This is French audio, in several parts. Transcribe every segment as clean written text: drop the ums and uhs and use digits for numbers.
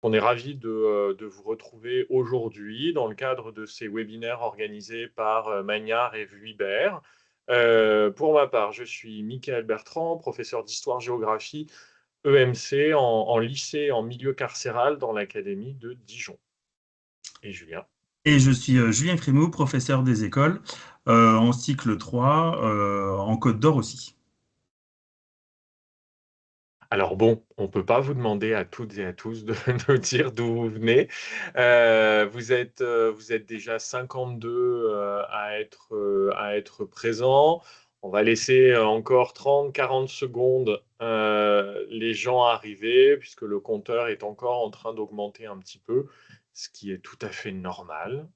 On est ravis de vous retrouver aujourd'hui dans le cadre de ces webinaires organisés par Magnard et Vuibert. Pour ma part, je suis Mickaël Bertrand, professeur d'histoire-géographie EMC en lycée en milieu carcéral dans l'académie de Dijon. Et Julien. Et je suis Julien Crémeau, professeur des écoles en cycle 3, en Côte d'Or aussi. Alors bon, on ne peut pas vous demander à toutes et à tous de nous dire d'où vous venez. Vous êtes déjà 52 à être présents. On va laisser encore 30-40 secondes les gens arriver, puisque le compteur est encore en train d'augmenter un petit peu, ce qui est tout à fait normal.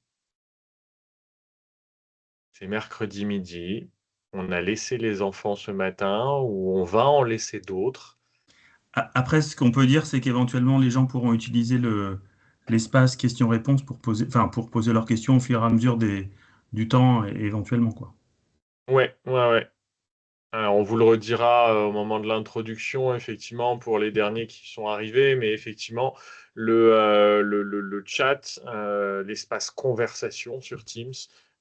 C'est mercredi midi. On a laissé les enfants ce matin, ou on va en laisser d'autres. Après, ce qu'on peut dire, c'est qu'éventuellement, les gens pourront utiliser l'espace questions-réponses pour poser leurs questions au fur et à mesure du temps, éventuellement, quoi. Ouais, ouais, ouais. Alors, on vous le redira au moment de l'introduction, effectivement, pour les derniers qui sont arrivés, mais effectivement, le chat, l'espace conversation sur Teams,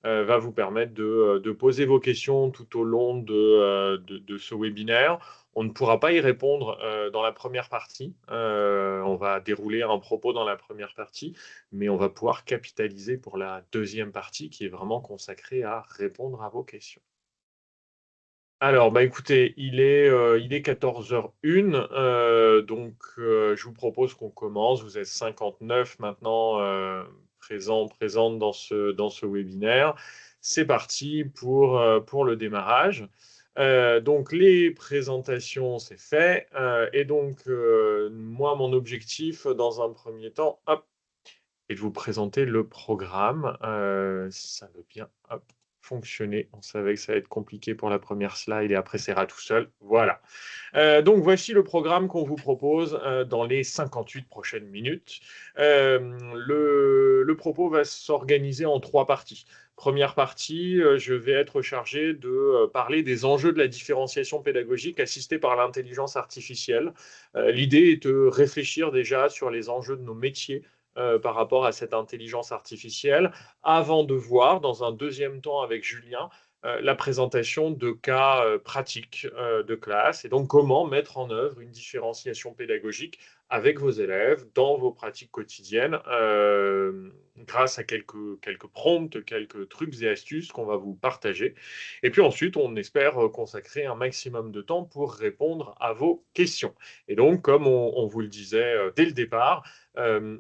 va vous permettre de poser vos questions tout au long de ce webinaire. On ne pourra pas y répondre dans la première partie. On va dérouler un propos dans la première partie, mais on va pouvoir capitaliser pour la deuxième partie qui est vraiment consacrée à répondre à vos questions. Alors, bah écoutez, il est 14h01, je vous propose qu'on commence. Vous êtes 59 maintenant présentes dans ce webinaire. C'est parti pour le démarrage. Donc, les présentations, c'est fait. Moi, mon objectif, dans un premier temps, hop, est de vous présenter le programme. Si ça veut bien, hop, fonctionner. On savait que ça allait être compliqué pour la première slide et après, ça ira tout seul. Voilà. Donc, voici le programme qu'on vous propose dans les 58 prochaines minutes. Le propos va s'organiser en 3 parties. Première partie, je vais être chargé de parler des enjeux de la différenciation pédagogique assistée par l'intelligence artificielle. L'idée est de réfléchir déjà sur les enjeux de nos métiers par rapport à cette intelligence artificielle, avant de voir, dans un deuxième temps avec Julien, la présentation de cas pratiques de classe et donc comment mettre en œuvre une différenciation pédagogique avec vos élèves dans vos pratiques quotidiennes grâce à quelques prompts, quelques trucs et astuces qu'on va vous partager. Et puis ensuite, on espère consacrer un maximum de temps pour répondre à vos questions. Et donc, comme on vous le disait dès le départ,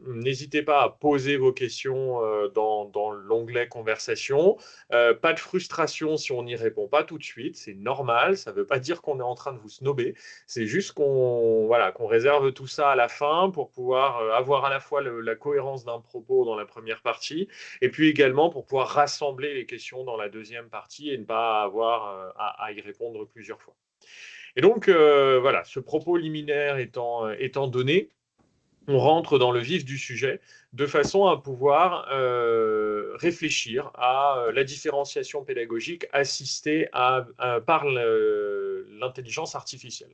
n'hésitez pas à poser vos questions dans l'onglet conversation. Pas de frustration si on n'y répond pas tout de suite, c'est normal, ça ne veut pas dire qu'on est en train de vous snober, c'est juste qu'on réserve tout ça à la fin pour pouvoir avoir à la fois la cohérence d'un propos dans la première partie et puis également pour pouvoir rassembler les questions dans la deuxième partie et ne pas avoir à y répondre plusieurs fois. Et donc, voilà, ce propos liminaire étant donné, on rentre dans le vif du sujet de façon à pouvoir réfléchir à la différenciation pédagogique assistée par l'intelligence artificielle.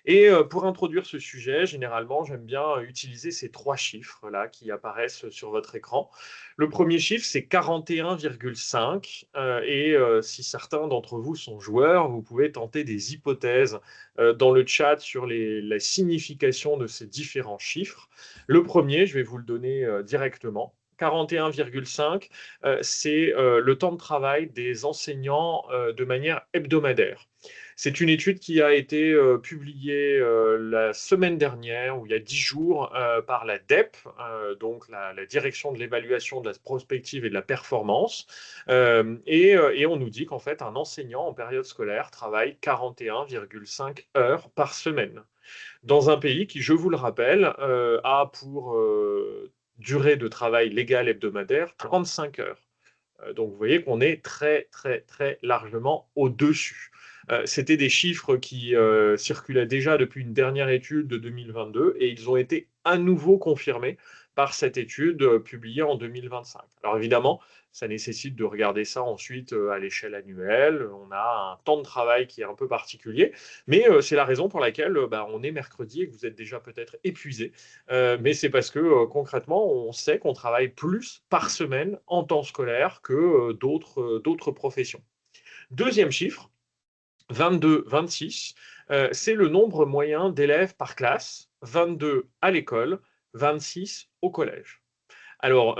Et pour introduire ce sujet, généralement, j'aime bien utiliser ces 3 chiffres-là qui apparaissent sur votre écran. Le premier chiffre, c'est 41,5. Si certains d'entre vous sont joueurs, vous pouvez tenter des hypothèses dans le chat sur la signification de ces différents chiffres. Le premier, je vais vous le donner directement. 41,5, c'est le temps de travail des enseignants de manière hebdomadaire. C'est une étude qui a été publiée la semaine dernière, ou il y a 10 jours, par la DEP, donc la Direction de l'évaluation de la prospective et de la performance. Et on nous dit qu'en fait, un enseignant en période scolaire travaille 41,5 heures par semaine. Dans un pays qui, je vous le rappelle, a pour durée de travail légale hebdomadaire 35 heures. Donc vous voyez qu'on est très, très, très largement au-dessus. C'était des chiffres qui circulaient déjà depuis une dernière étude de 2022 et ils ont été à nouveau confirmés par cette étude publiée en 2025. Alors évidemment, ça nécessite de regarder ça ensuite à l'échelle annuelle. On a un temps de travail qui est un peu particulier, mais c'est la raison pour laquelle on est mercredi et que vous êtes déjà peut-être épuisé. Mais c'est parce que concrètement, on sait qu'on travaille plus par semaine en temps scolaire que d'autres professions. Deuxième chiffre, 22, 26, c'est le nombre moyen d'élèves par classe, 22 à l'école, 26 au collège. Alors,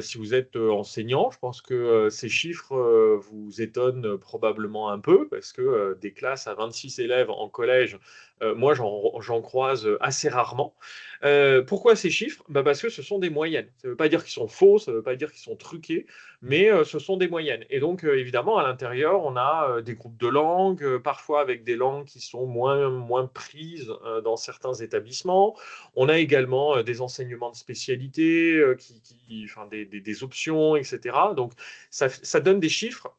si vous êtes enseignant, je pense que ces chiffres vous étonnent probablement un peu, parce que des classes à 26 élèves en collège, moi, j'en croise assez rarement. Pourquoi ces chiffres? Parce que ce sont des moyennes. Ça ne veut pas dire qu'ils sont faux, ça ne veut pas dire qu'ils sont truqués, mais ce sont des moyennes. Et donc, évidemment, à l'intérieur, on a des groupes de langues, parfois avec des langues qui sont moins prises dans certains établissements. On a également des enseignements de spécialité, enfin, des options, etc. Donc, ça donne des chiffres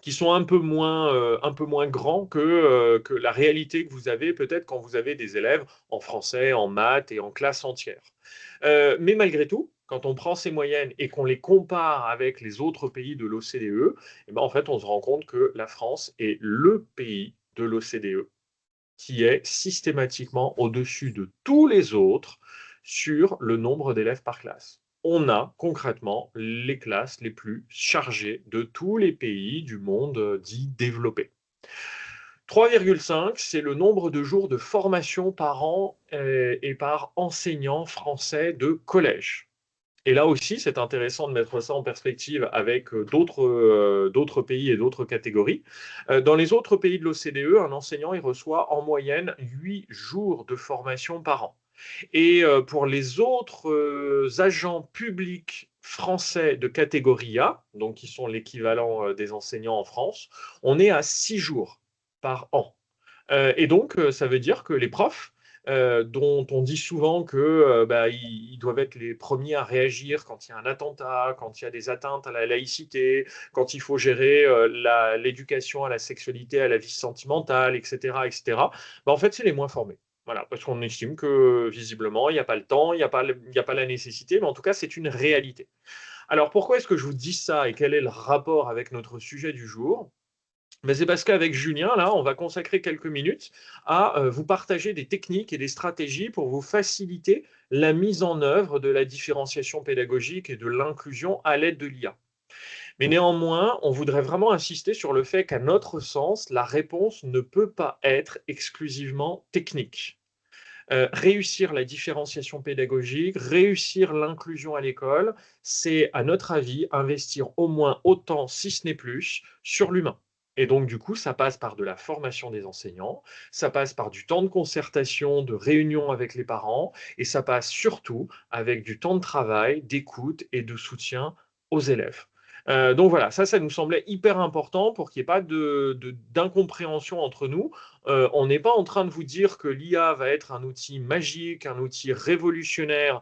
qui sont un peu moins grands que la réalité que vous avez peut-être quand vous avez des élèves en français, en maths et en classe entière. Mais malgré tout, quand on prend ces moyennes et qu'on les compare avec les autres pays de l'OCDE, en fait, on se rend compte que la France est le pays de l'OCDE qui est systématiquement au-dessus de tous les autres sur le nombre d'élèves par classe. On a concrètement les classes les plus chargées de tous les pays du monde dit développé. 3,5, c'est le nombre de jours de formation par an et par enseignant français de collège. Et là aussi, c'est intéressant de mettre ça en perspective avec d'autres pays et d'autres catégories. Dans les autres pays de l'OCDE, un enseignant il reçoit en moyenne 8 jours de formation par an. Et pour les autres agents publics français de catégorie A, donc qui sont l'équivalent des enseignants en France, on est à 6 jours par an. Et donc, ça veut dire que les profs, dont on dit souvent que ils doivent être les premiers à réagir quand il y a un attentat, quand il y a des atteintes à la laïcité, quand il faut gérer l'éducation à la sexualité, à la vie sentimentale, etc., etc. En fait, c'est les moins formés. Voilà, parce qu'on estime que visiblement, il n'y a pas le temps, il n'y a pas la nécessité, mais en tout cas, c'est une réalité. Alors, pourquoi est-ce que je vous dis ça et quel est le rapport avec notre sujet du jour? Mais c'est parce qu'avec Julien, là, on va consacrer quelques minutes à vous partager des techniques et des stratégies pour vous faciliter la mise en œuvre de la différenciation pédagogique et de l'inclusion à l'aide de l'IA. Mais néanmoins, on voudrait vraiment insister sur le fait qu'à notre sens, la réponse ne peut pas être exclusivement technique. Réussir la différenciation pédagogique, réussir l'inclusion à l'école, c'est, à notre avis, investir au moins autant, si ce n'est plus, sur l'humain. Et donc, du coup, ça passe par de la formation des enseignants, ça passe par du temps de concertation, de réunion avec les parents, et ça passe surtout avec du temps de travail, d'écoute et de soutien aux élèves. Donc voilà, ça nous semblait hyper important pour qu'il n'y ait pas d'incompréhension entre nous. On n'est pas en train de vous dire que l'IA va être un outil magique, un outil révolutionnaire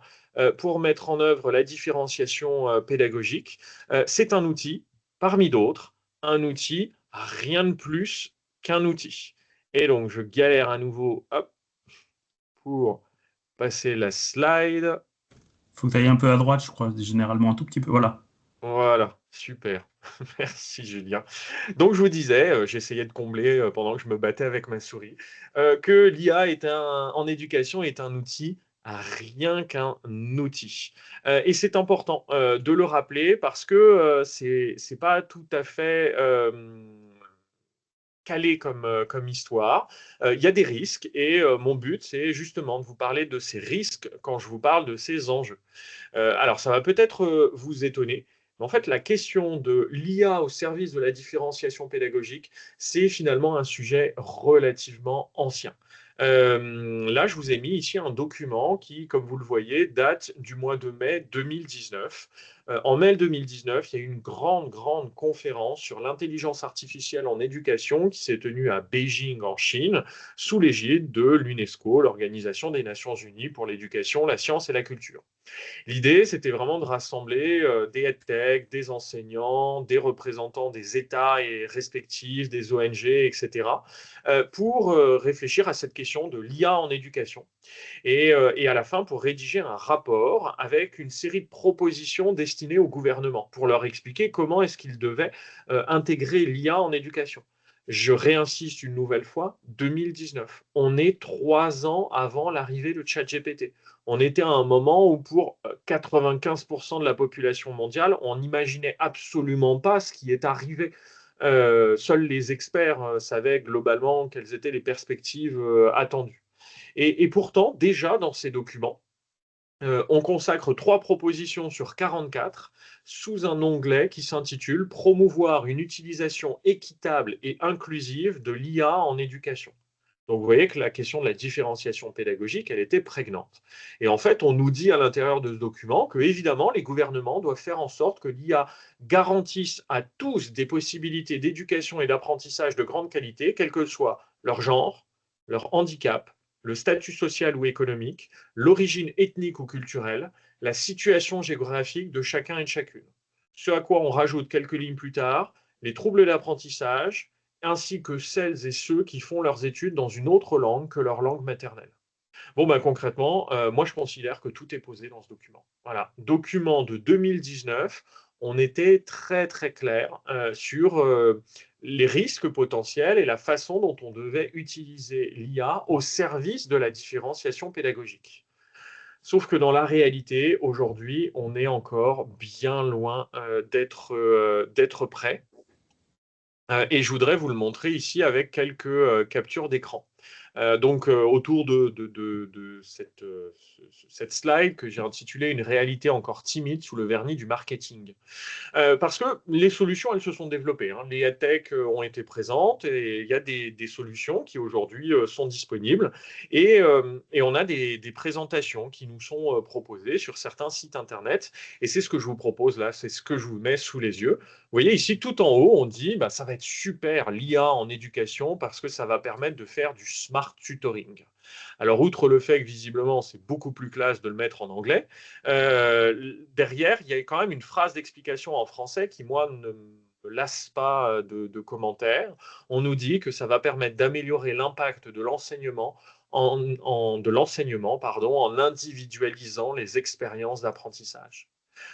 pour mettre en œuvre la différenciation pédagogique. C'est un outil parmi d'autres, un outil, rien de plus qu'un outil. Et donc, je galère à nouveau hop, pour passer la slide. Faut que tu ailles un peu à droite, je crois, généralement un tout petit peu. Voilà. Voilà, super. Merci Julien. Donc je vous disais, j'essayais de combler pendant que je me battais avec ma souris, que l'IA en éducation est un outil, rien qu'un outil. Et c'est important de le rappeler parce que c'est pas tout à fait calé comme histoire. Il y a des risques et mon but, c'est justement de vous parler de ces risques quand je vous parle de ces enjeux. Alors, ça va peut-être vous étonner, mais en fait, la question de l'IA au service de la différenciation pédagogique, c'est finalement un sujet relativement ancien. Là, je vous ai mis ici un document qui, comme vous le voyez, date du mois de mai 2019. En mai 2019, il y a eu une grande conférence sur l'intelligence artificielle en éducation qui s'est tenue à Beijing, en Chine, sous l'égide de l'UNESCO, l'Organisation des Nations Unies pour l'éducation, la science et la culture. L'idée, c'était vraiment de rassembler des EdTech, des enseignants, des représentants des États et respectifs, des ONG, etc., pour réfléchir à cette question de l'IA en éducation. Et à la fin, pour rédiger un rapport avec une série de propositions destinées au gouvernement, pour leur expliquer comment est-ce qu'ils devaient intégrer l'IA en éducation. Je réinsiste une nouvelle fois, 2019. On est 3 ans avant l'arrivée de ChatGPT. On était à un moment où pour 95% de la population mondiale, on n'imaginait absolument pas ce qui est arrivé. Seuls les experts savaient globalement quelles étaient les perspectives attendues. Et pourtant, déjà dans ces documents, on consacre 3 propositions sur 44 sous un onglet qui s'intitule Promouvoir une utilisation équitable et inclusive de l'IA en éducation. Donc vous voyez que la question de la différenciation pédagogique, elle était prégnante. Et en fait, on nous dit à l'intérieur de ce document que, évidemment, les gouvernements doivent faire en sorte que l'IA garantisse à tous des possibilités d'éducation et d'apprentissage de grande qualité, quel que soit leur genre, leur handicap, le statut social ou économique, l'origine ethnique ou culturelle, la situation géographique de chacun et de chacune. Ce à quoi on rajoute quelques lignes plus tard, les troubles d'apprentissage, ainsi que celles et ceux qui font leurs études dans une autre langue que leur langue maternelle. Bon, ben, concrètement, moi je considère que tout est posé dans ce document. Voilà, document de 2019, on était très clair sur les risques potentiels et la façon dont on devait utiliser l'IA au service de la différenciation pédagogique. Sauf que dans la réalité, aujourd'hui, on est encore bien loin d'être prêt. Et je voudrais vous le montrer ici avec quelques captures d'écran. Donc, autour de cette slide que j'ai intitulée Une réalité encore timide sous le vernis du marketing. Parce que les solutions, elles se sont développées, hein. Les EdTech ont été présentes et il y a des solutions qui aujourd'hui sont disponibles. Et on a des présentations qui nous sont proposées sur certains sites Internet. Et c'est ce que je vous propose là, c'est ce que je vous mets sous les yeux. Vous voyez ici, tout en haut, on dit bah, ça va être super l'IA en éducation parce que ça va permettre de faire du smart tutoring. Alors, outre le fait que visiblement, c'est beaucoup plus classe de le mettre en anglais, derrière, il y a quand même une phrase d'explication en français qui, moi, ne me lasse pas de commentaires. On nous dit que ça va permettre d'améliorer l'impact de l'enseignement en individualisant les expériences d'apprentissage.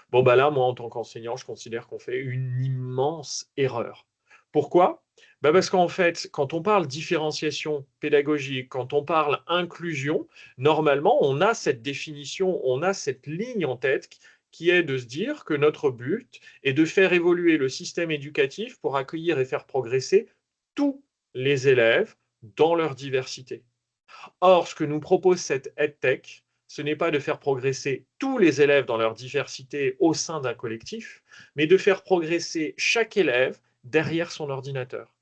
Bon, bah là, moi, en tant qu'enseignant, je considère qu'on fait une immense erreur. Pourquoi? Bah parce qu'en fait, quand on parle différenciation pédagogique, quand on parle inclusion, normalement, on a cette définition, on a cette ligne en tête qui est de se dire que notre but est de faire évoluer le système éducatif pour accueillir et faire progresser tous les élèves dans leur diversité. Or, ce que nous propose cette EdTech, ce n'est pas de faire progresser tous les élèves dans leur diversité au sein d'un collectif, mais de faire progresser chaque élève derrière son ordinateur.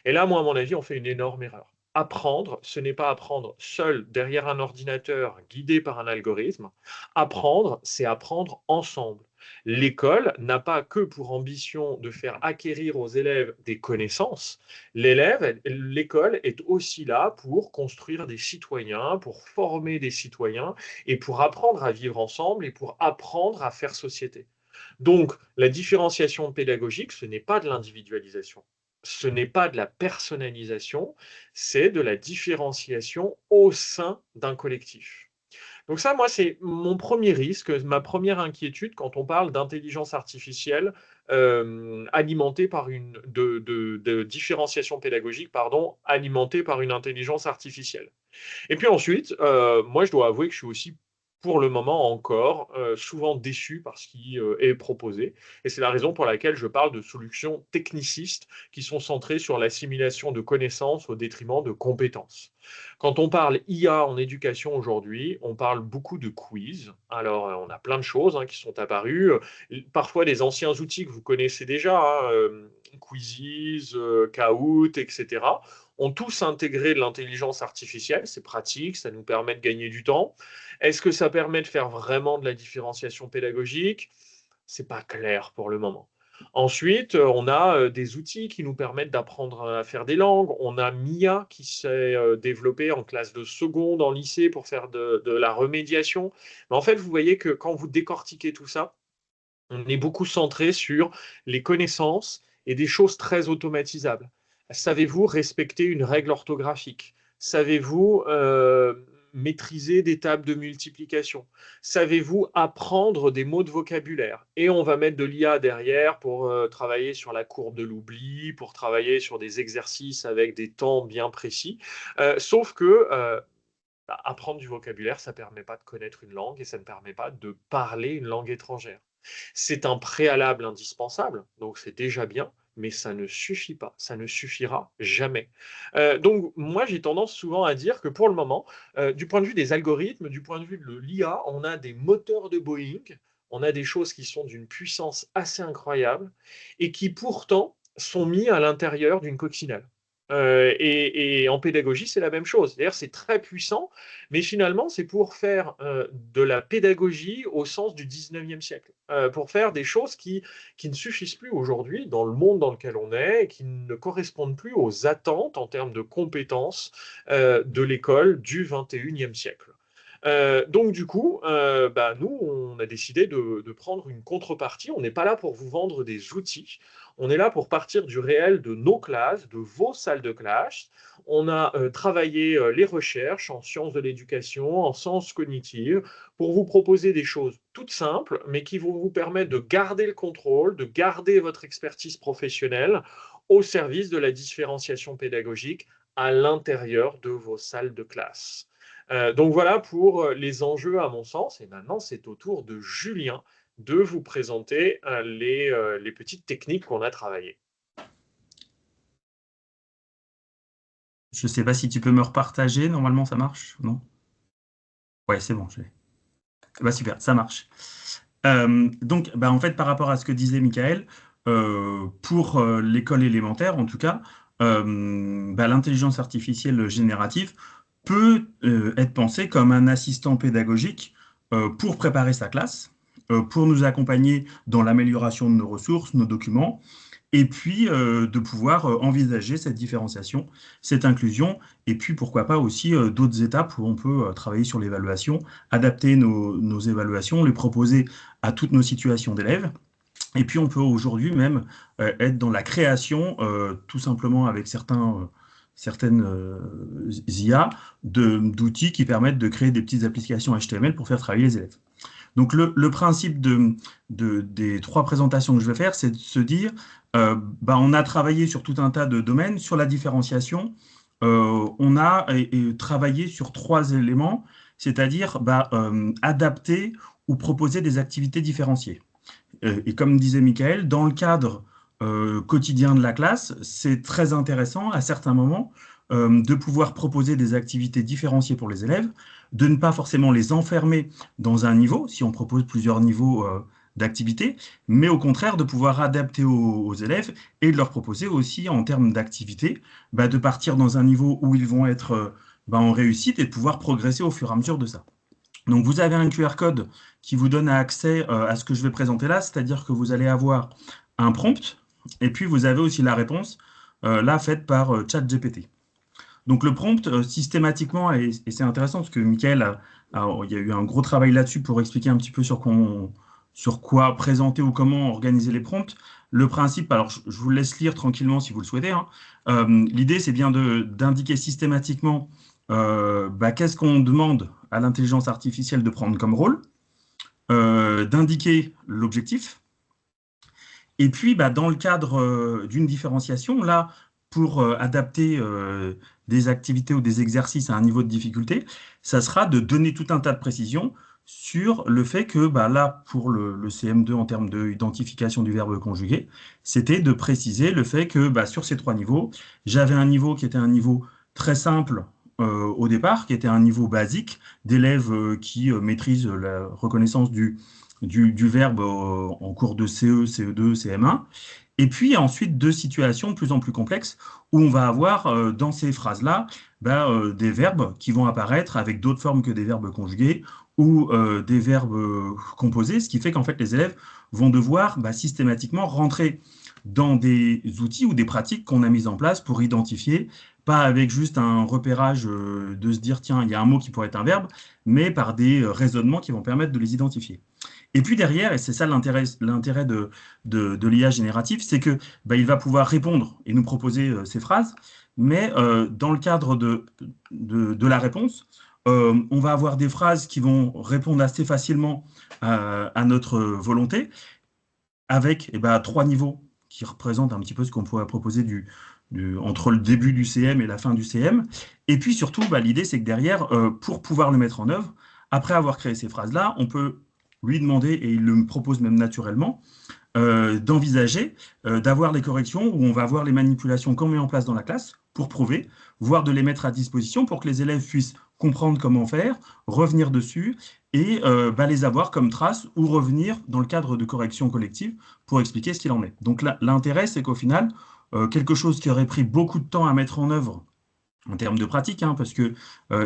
Et là, moi, à mon avis, on fait une énorme erreur. Apprendre, ce n'est pas apprendre seul derrière un ordinateur guidé par un algorithme. Apprendre, c'est apprendre ensemble. L'école n'a pas que pour ambition de faire acquérir aux élèves des connaissances. L'école est aussi là pour construire des citoyens, pour former des citoyens et pour apprendre à vivre ensemble et pour apprendre à faire société. Donc, la différenciation pédagogique, ce n'est pas de l'individualisation, ce n'est pas de la personnalisation, c'est de la différenciation au sein d'un collectif. Donc ça, moi, c'est mon premier risque, ma première inquiétude quand on parle d'intelligence artificielle alimentée par de différenciation pédagogique, pardon, alimentée par une intelligence artificielle. Et puis ensuite, moi, je dois avouer que je suis aussi, pour le moment encore, souvent déçu par ce qui est proposé. Et c'est la raison pour laquelle je parle de solutions technicistes qui sont centrées sur l'assimilation de connaissances au détriment de compétences. Quand on parle IA en éducation aujourd'hui, on parle beaucoup de quiz. Alors, on a plein de choses qui sont apparues. Parfois, des anciens outils que vous connaissez déjà, Quizzes, Kahoot, etc., ont tous intégré de l'intelligence artificielle. C'est pratique, ça nous permet de gagner du temps. Est-ce que ça permet de faire vraiment de la différenciation pédagogique? C'est pas clair pour le moment. Ensuite, on a des outils qui nous permettent d'apprendre à faire des langues. On a Mia qui s'est développé en classe de seconde, en lycée, pour faire de la remédiation. Mais en fait, vous voyez que quand vous décortiquez tout ça, on est beaucoup centré sur les connaissances et des choses très automatisables. Savez-vous respecter une règle orthographique? Savez-vous maîtriser des tables de multiplication? Savez-vous apprendre des mots de vocabulaire? Et on va mettre de l'IA derrière pour travailler sur la courbe de l'oubli, pour travailler sur des exercices avec des temps bien précis. Sauf que apprendre du vocabulaire, ça ne permet pas de connaître une langue et ça ne permet pas de parler une langue étrangère. C'est un préalable indispensable, donc c'est déjà bien, mais ça ne suffit pas, ça ne suffira jamais. Donc moi, j'ai tendance souvent à dire que pour le moment, du point de vue des algorithmes, du point de vue de l'IA, on a des moteurs de Boeing, on a des choses qui sont d'une puissance assez incroyable et qui pourtant sont mis à l'intérieur d'une coccinelle. Et en pédagogie, c'est la même chose. D'ailleurs, c'est très puissant, mais finalement, c'est pour faire de la pédagogie au sens du 19e siècle, pour faire des choses qui ne suffisent plus aujourd'hui dans le monde dans lequel on est, et qui ne correspondent plus aux attentes en termes de compétences de l'école du 21e siècle. Donc du coup, nous, on a décidé de prendre une contrepartie. On n'est pas là pour vous vendre des outils. On est là pour partir du réel de nos classes, de vos salles de classe. On a travaillé les recherches en sciences de l'éducation, en sciences cognitives, pour vous proposer des choses toutes simples, mais qui vont vous permettre de garder le contrôle, de garder votre expertise professionnelle au service de la différenciation pédagogique à l'intérieur de vos salles de classe. Donc voilà pour les enjeux à mon sens. Et maintenant, c'est au tour de Julien de vous présenter les petites techniques qu'on a travaillées. Je ne sais pas si tu peux me repartager. Normalement, ça marche, non? Ouais, c'est bon. Super, ça marche. Donc, en fait, par rapport à ce que disait Michael, pour l'école élémentaire, en tout cas, l'intelligence artificielle générative peut être pensée comme un assistant pédagogique pour préparer sa classe, pour nous accompagner dans l'amélioration de nos ressources, nos documents, et puis de pouvoir envisager cette différenciation, cette inclusion, et puis pourquoi pas aussi d'autres étapes où on peut travailler sur l'évaluation, adapter nos évaluations, les proposer à toutes nos situations d'élèves. Et puis on peut aujourd'hui même être dans la création, tout simplement avec certaines IA, d'outils qui permettent de créer des petites applications HTML pour faire travailler les élèves. Donc le principe des 3 présentations que je vais faire, c'est de se dire, on a travaillé sur tout un tas de domaines, sur la différenciation, on a travaillé sur 3 éléments, c'est-à-dire adapter ou proposer des activités différenciées. Et comme disait Michael, dans le cadre quotidien de la classe, c'est très intéressant à certains moments de pouvoir proposer des activités différenciées pour les élèves, de ne pas forcément les enfermer dans un niveau, si on propose plusieurs niveaux d'activités, mais au contraire de pouvoir adapter aux élèves et de leur proposer aussi en termes d'activité, de partir dans un niveau où ils vont être en réussite et de pouvoir progresser au fur et à mesure de ça. Donc vous avez un QR code qui vous donne accès à ce que je vais présenter là, c'est-à-dire que vous allez avoir un prompt et puis vous avez aussi la réponse là faite par ChatGPT. Donc le prompt, systématiquement, et c'est intéressant parce que Michael, il y a eu un gros travail là-dessus pour expliquer un petit peu sur quoi présenter ou comment organiser les prompts. Le principe, alors je vous laisse lire tranquillement si vous le souhaitez, hein. L'idée, c'est bien d'indiquer systématiquement qu'est-ce qu'on demande à l'intelligence artificielle de prendre comme rôle, d'indiquer l'objectif, et puis dans le cadre d'une différenciation, là, pour adapter des activités ou des exercices à un niveau de difficulté, ça sera de donner tout un tas de précisions sur le fait que là, pour le CM2 en termes d'identification du verbe conjugué, c'était de préciser le fait que sur ces 3 niveaux, j'avais un niveau qui était un niveau très simple au départ, qui était un niveau basique d'élèves qui maîtrisent la reconnaissance du verbe en cours de CE, CE2, CM1. Et puis ensuite 2 situations de plus en plus complexes où on va avoir dans ces phrases-là des verbes qui vont apparaître avec d'autres formes que des verbes conjugués ou des verbes composés, ce qui fait qu'en fait les élèves vont devoir systématiquement rentrer dans des outils ou des pratiques qu'on a mises en place pour identifier, pas avec juste un repérage de se dire tiens, il y a un mot qui pourrait être un verbe, mais par des raisonnements qui vont permettre de les identifier. Et puis derrière, et c'est ça l'intérêt de l'IA générative, c'est que il va pouvoir répondre et nous proposer ces phrases, mais dans le cadre de la réponse, on va avoir des phrases qui vont répondre assez facilement à notre volonté, avec 3 niveaux qui représentent un petit peu ce qu'on pourrait proposer entre le début du CM et la fin du CM. Et puis surtout, l'idée, c'est que derrière, pour pouvoir le mettre en œuvre, après avoir créé ces phrases-là, on peut lui demander, et il le propose même naturellement, d'envisager d'avoir les corrections où on va avoir les manipulations qu'on met en place dans la classe pour prouver, voire de les mettre à disposition pour que les élèves puissent comprendre comment faire, revenir dessus et les avoir comme traces ou revenir dans le cadre de corrections collectives pour expliquer ce qu'il en est. Donc là, l'intérêt, c'est qu'au final, quelque chose qui aurait pris beaucoup de temps à mettre en œuvre en termes de pratique, parce que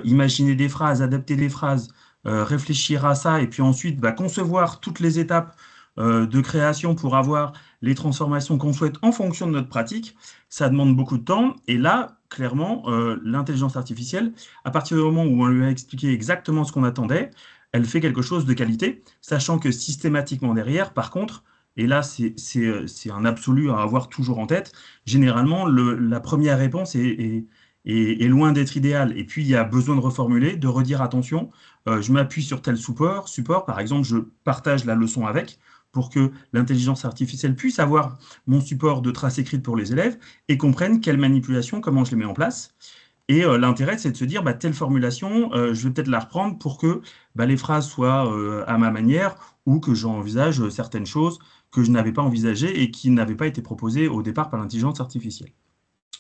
imaginer des phrases, adapter des phrases, réfléchir à ça et puis ensuite concevoir toutes les étapes de création pour avoir les transformations qu'on souhaite en fonction de notre pratique, ça demande beaucoup de temps. Et là, clairement, l'intelligence artificielle, à partir du moment où on lui a expliqué exactement ce qu'on attendait, elle fait quelque chose de qualité, sachant que systématiquement derrière, par contre, et là, c'est un absolu à avoir toujours en tête, généralement, la première réponse est loin d'être idéale. Et puis, il y a besoin de reformuler, de redire attention, je m'appuie sur tel support, par exemple, je partage la leçon avec, pour que l'intelligence artificielle puisse avoir mon support de traces écrites pour les élèves et comprenne quelle manipulation, comment je les mets en place. Et l'intérêt, c'est de se dire, telle formulation, je vais peut-être la reprendre pour que les phrases soient à ma manière ou que j'envisage certaines choses que je n'avais pas envisagées et qui n'avaient pas été proposées au départ par l'intelligence artificielle.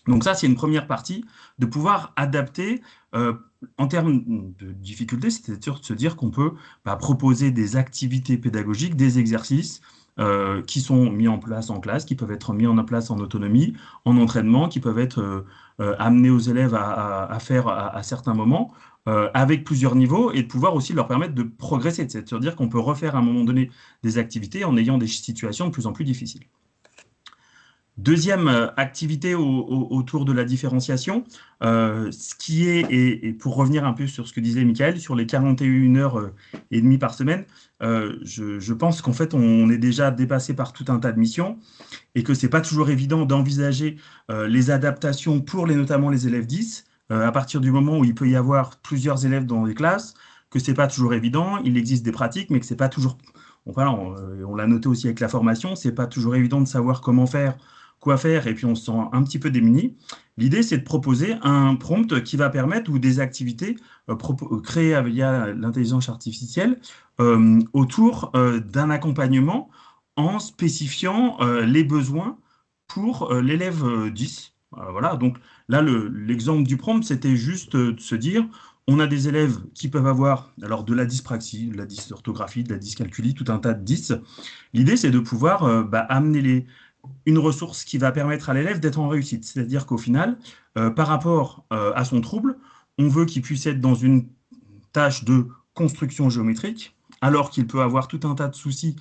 Donc ça, c'est une première partie, de pouvoir adapter en termes de difficulté, c'est-à-dire de se dire qu'on peut proposer des activités pédagogiques, des exercices qui sont mis en place en classe, qui peuvent être mis en place en autonomie, en entraînement, qui peuvent être amenés aux élèves à faire à certains moments, avec plusieurs niveaux, et de pouvoir aussi leur permettre de progresser, c'est-à-dire qu'on peut refaire à un moment donné des activités en ayant des situations de plus en plus difficiles. Deuxième activité autour de la différenciation, ce qui est, et pour revenir un peu sur ce que disait Michael, sur les 41 heures et demie par semaine, je pense qu'en fait, on est déjà dépassé par tout un tas de missions et que ce n'est pas toujours évident d'envisager les adaptations pour notamment les élèves 10, à partir du moment où il peut y avoir plusieurs élèves dans les classes, que ce n'est pas toujours évident, il existe des pratiques, mais que ce n'est pas toujours... Voilà, on l'a noté aussi avec la formation, ce n'est pas toujours évident de savoir comment faire, quoi faire, et puis on se sent un petit peu démuni. L'idée, c'est de proposer un prompt qui va permettre, ou des activités créées via l'intelligence artificielle autour d'un accompagnement en spécifiant les besoins pour l'élève 10. Voilà, donc là, l'exemple du prompt, c'était juste de se dire, on a des élèves qui peuvent avoir alors de la dyspraxie, de la dysorthographie, de la dyscalculie, tout un tas de 10. L'idée, c'est de pouvoir amener une ressource qui va permettre à l'élève d'être en réussite. C'est-à-dire qu'au final, par rapport à son trouble, on veut qu'il puisse être dans une tâche de construction géométrique, alors qu'il peut avoir tout un tas de soucis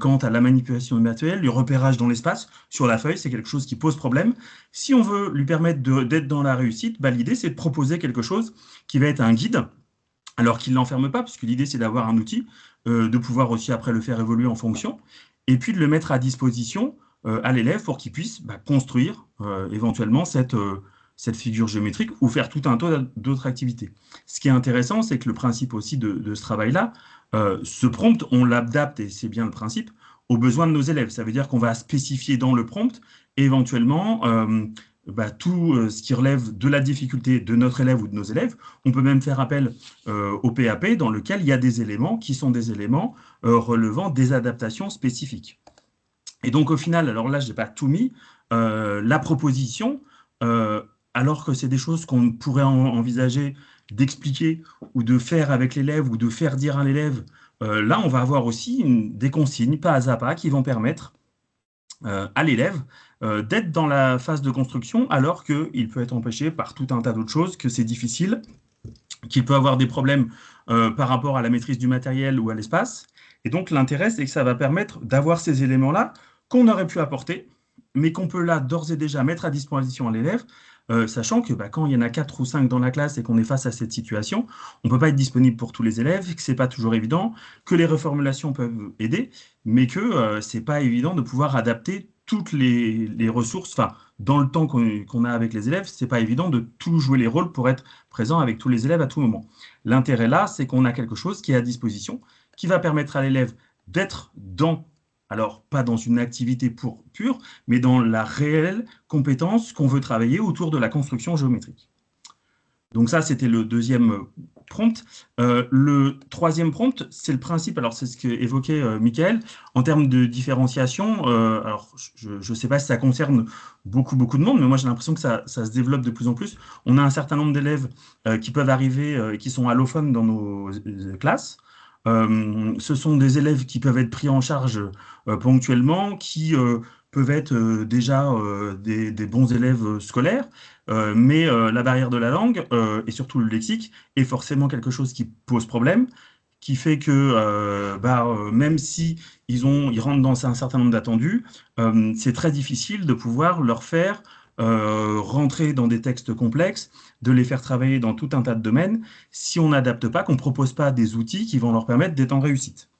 quant à la manipulation du matériel, le repérage dans l'espace, sur la feuille, c'est quelque chose qui pose problème. Si on veut lui permettre d'être dans la réussite, l'idée, c'est de proposer quelque chose qui va être un guide, alors qu'il ne l'enferme pas, parce que l'idée, c'est d'avoir un outil, de pouvoir aussi après le faire évoluer en fonction, et puis de le mettre à disposition à l'élève pour qu'il puisse construire éventuellement cette figure géométrique ou faire tout un tas d'autres activités. Ce qui est intéressant, c'est que le principe aussi de ce travail-là, ce prompt, on l'adapte, et c'est bien le principe, aux besoins de nos élèves. Ça veut dire qu'on va spécifier dans le prompt, éventuellement, tout ce qui relève de la difficulté de notre élève ou de nos élèves. On peut même faire appel au PAP, dans lequel il y a des éléments qui sont des éléments relevant des adaptations spécifiques. Et donc, au final, alors là, je n'ai pas tout mis, la proposition, alors que c'est des choses qu'on pourrait envisager d'expliquer ou de faire avec l'élève ou de faire dire à l'élève, là, on va avoir aussi des consignes, pas à pas, qui vont permettre à l'élève d'être dans la phase de construction alors qu'il peut être empêché par tout un tas d'autres choses, que c'est difficile, qu'il peut avoir des problèmes par rapport à la maîtrise du matériel ou à l'espace. Et donc l'intérêt, c'est que ça va permettre d'avoir ces éléments-là qu'on aurait pu apporter, mais qu'on peut là d'ores et déjà mettre à disposition à l'élève, sachant que quand il y en a 4 ou 5 dans la classe et qu'on est face à cette situation, on ne peut pas être disponible pour tous les élèves, que ce n'est pas toujours évident, que les reformulations peuvent aider, mais que ce n'est pas évident de pouvoir adapter toutes les ressources, enfin, dans le temps qu'on a avec les élèves, ce n'est pas évident de tout jouer les rôles pour être présent avec tous les élèves à tout moment. L'intérêt là, c'est qu'on a quelque chose qui est à disposition, qui va permettre à l'élève d'être dans, alors pas dans une activité pure, mais dans la réelle compétence qu'on veut travailler autour de la construction géométrique. Donc ça, c'était le deuxième prompt. Le troisième prompt, c'est le principe, alors c'est ce qu'évoquait Michael, en termes de différenciation. Alors, je ne sais pas si ça concerne beaucoup de monde, mais moi j'ai l'impression que ça se développe de plus en plus. On a un certain nombre d'élèves qui peuvent arriver et qui sont allophones dans nos classes. Ce sont des élèves qui peuvent être pris en charge ponctuellement, qui peuvent être déjà des bons élèves scolaires, mais la barrière de la langue et surtout le lexique est forcément quelque chose qui pose problème, qui fait que même si ils rentrent dans un certain nombre d'attendus, c'est très difficile de pouvoir leur faire rentrer dans des textes complexes, de les faire travailler dans tout un tas de domaines, si on n'adapte pas, qu'on ne propose pas des outils qui vont leur permettre d'être en réussite.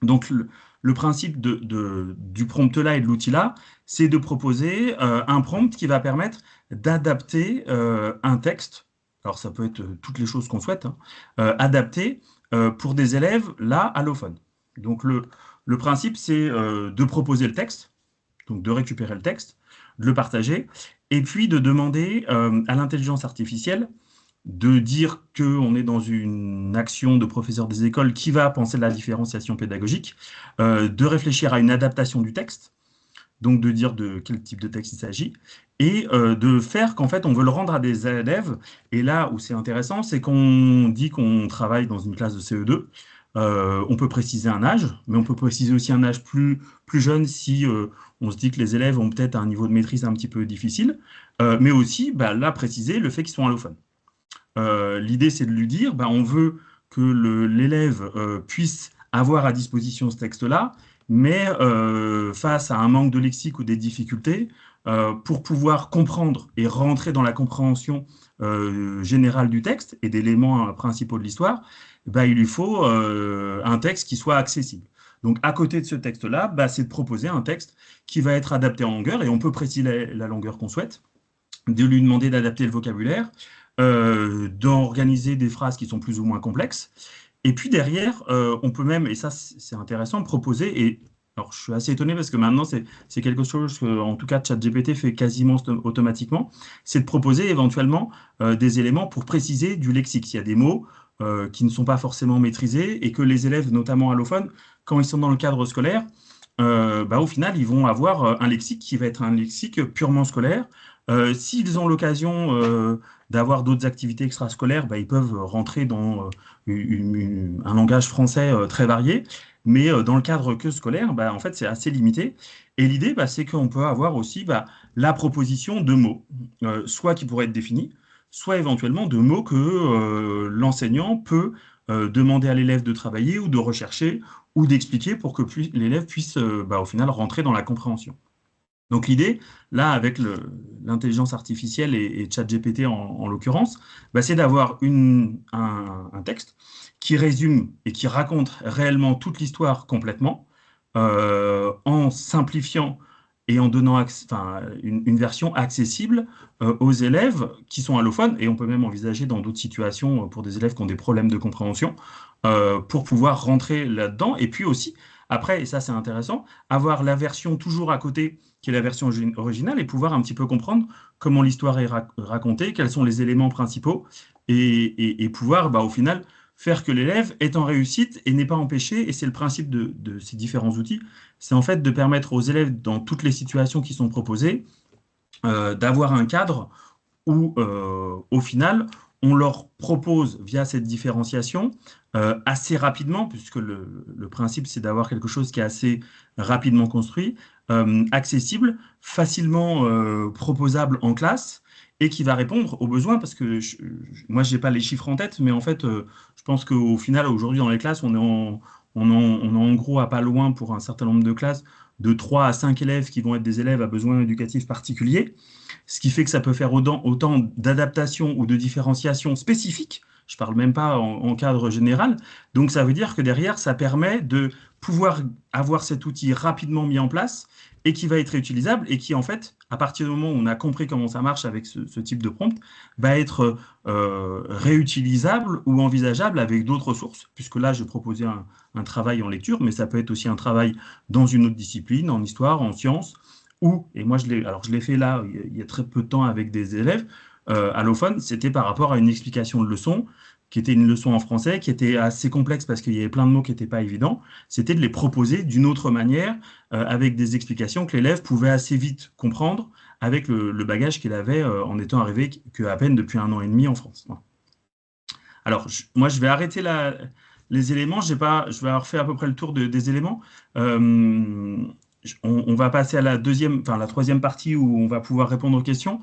Donc, le principe du prompt-là et de l'outil-là, c'est de proposer un prompt qui va permettre d'adapter un texte, alors ça peut être toutes les choses qu'on souhaite, adapté pour des élèves, là, allophones. Donc, le principe, c'est de proposer le texte, donc de récupérer le texte, de le partager, et puis de demander à l'intelligence artificielle de dire qu'on est dans une action de professeur des écoles qui va penser de la différenciation pédagogique, de réfléchir à une adaptation du texte, donc de dire de quel type de texte il s'agit, et de faire qu'en fait on veut le rendre à des élèves, et là où c'est intéressant, c'est qu'on dit qu'on travaille dans une classe de CE2, on peut préciser un âge, mais on peut préciser aussi un âge plus jeune si on se dit que les élèves ont peut-être un niveau de maîtrise un petit peu difficile, mais aussi là préciser le fait qu'ils sont allophones. L'idée, c'est de lui dire, on veut que l'élève puisse avoir à disposition ce texte-là, mais face à un manque de lexique ou des difficultés, pour pouvoir comprendre et rentrer dans la compréhension générale du texte et d'éléments principaux de l'histoire, il lui faut un texte qui soit accessible. Donc, à côté de ce texte-là, c'est de proposer un texte qui va être adapté en longueur, et on peut préciser la longueur qu'on souhaite, de lui demander d'adapter le vocabulaire, d'organiser des phrases qui sont plus ou moins complexes. Et puis derrière, on peut même, et ça c'est intéressant, proposer, et alors je suis assez étonné parce que maintenant c'est quelque chose que, en tout cas, ChatGPT fait quasiment automatiquement, c'est de proposer éventuellement des éléments pour préciser du lexique. Il y a des mots qui ne sont pas forcément maîtrisés et que les élèves, notamment allophones, quand ils sont dans le cadre scolaire, au final, ils vont avoir un lexique qui va être un lexique purement scolaire. S'ils ont l'occasion d'avoir d'autres activités extrascolaires, ils peuvent rentrer dans un langage français très varié, mais dans le cadre que scolaire, en fait, c'est assez limité. Et l'idée, c'est qu'on peut avoir aussi la proposition de mots, soit qui pourraient être définis, soit éventuellement de mots que l'enseignant peut demander à l'élève de travailler ou de rechercher ou d'expliquer pour que l'élève puisse au final rentrer dans la compréhension. Donc l'idée, là, avec l'intelligence artificielle et ChatGPT en l'occurrence, c'est d'avoir un texte qui résume et qui raconte réellement toute l'histoire complètement, en simplifiant et en donnant une version accessible aux élèves qui sont allophones, et on peut même envisager dans d'autres situations pour des élèves qui ont des problèmes de compréhension, pour pouvoir rentrer là-dedans, et puis aussi, après, et ça c'est intéressant, avoir la version toujours à côté, qui est la version originale, et pouvoir un petit peu comprendre comment l'histoire est racontée, quels sont les éléments principaux, et pouvoir, au final, faire que l'élève est en réussite et n'est pas empêché, et c'est le principe de ces différents outils, c'est en fait de permettre aux élèves, dans toutes les situations qui sont proposées, d'avoir un cadre où, au final, on leur propose, via cette différenciation, assez rapidement, puisque le principe, c'est d'avoir quelque chose qui est assez rapidement construit, accessible, facilement proposable en classe, et qui va répondre aux besoins, parce que moi, je n'ai pas les chiffres en tête, mais en fait, je pense qu'au final, aujourd'hui, dans les classes, on est en gros à pas loin, pour un certain nombre de classes, de 3 à 5 élèves qui vont être des élèves à besoins éducatifs particuliers, ce qui fait que ça peut faire autant d'adaptation ou de différenciation spécifique. Je ne parle même pas en cadre général. Donc, ça veut dire que derrière, ça permet de pouvoir avoir cet outil rapidement mis en place et qui va être réutilisable et qui, en fait, à partir du moment où on a compris comment ça marche avec ce type de prompt, va être réutilisable ou envisageable avec d'autres sources. Puisque là, je proposais un travail en lecture, mais ça peut être aussi un travail dans une autre discipline, en histoire, en sciences, ou, et moi je l'ai fait là, il y a très peu de temps avec des élèves allophones, c'était par rapport à une explication de leçon, qui était une leçon en français, qui était assez complexe parce qu'il y avait plein de mots qui n'étaient pas évidents, c'était de les proposer d'une autre manière, avec des explications que l'élève pouvait assez vite comprendre, avec le bagage qu'il avait en étant arrivé qu'à peine depuis 1 an et demi en France. Alors, moi, je vais arrêter les éléments. Je vais avoir fait à peu près le tour des éléments. On va passer à la troisième partie où on va pouvoir répondre aux questions.